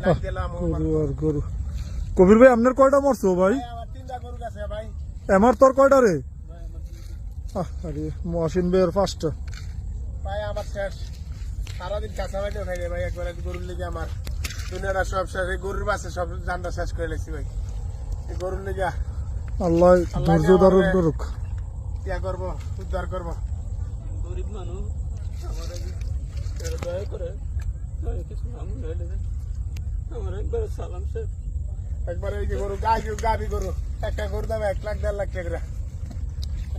গরু আর গরু। কবির ভাই আপনার কয়টা মরছো ভাই? আমার তোর কয়টা রে? আরে মহসিন ভাইয়ের 5টা ভাই। আমার শেষ, সারাদিন কাঁচা বাড়ি খাই রে ভাই। একবার গরুর লেগে আমার দুনিয়াটা সব শেষ। গরুর বাসে সব জানটা শেষ করে লেছি ভাই। গরুর লেগে আল্লাহ ধৈর্য ধারণ করুক। ইয়া করবো, উদ্ধার করবো। গরিব মানুষ আমার দয়া করে কিছু নাম হইলে আমার একবার সালাম শেখ। একবার এই যে গরু গাবি গরু, একটা গরু দাম 1 লাখ 1.5 লাখ টাকা।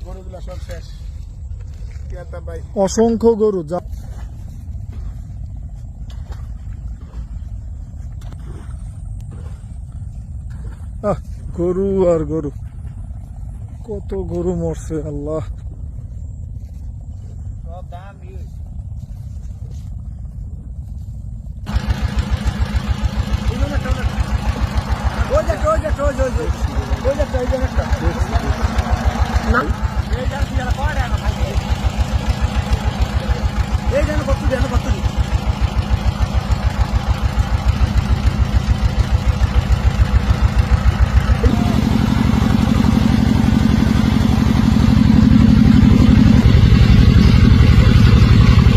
গরুগুলা সব শেষ। কি আনতাম ভাই, অসংখ্য গরু। গরু আর গরু, কত গরু মরছে আল্লাহ। সব দাম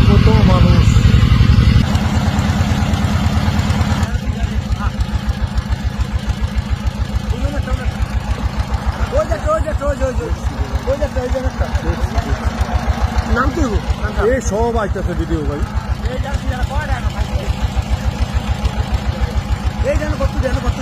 কত মানুষ। নাম কি এই সব আইতেছে ভিডিও ভাই। এই জানো কত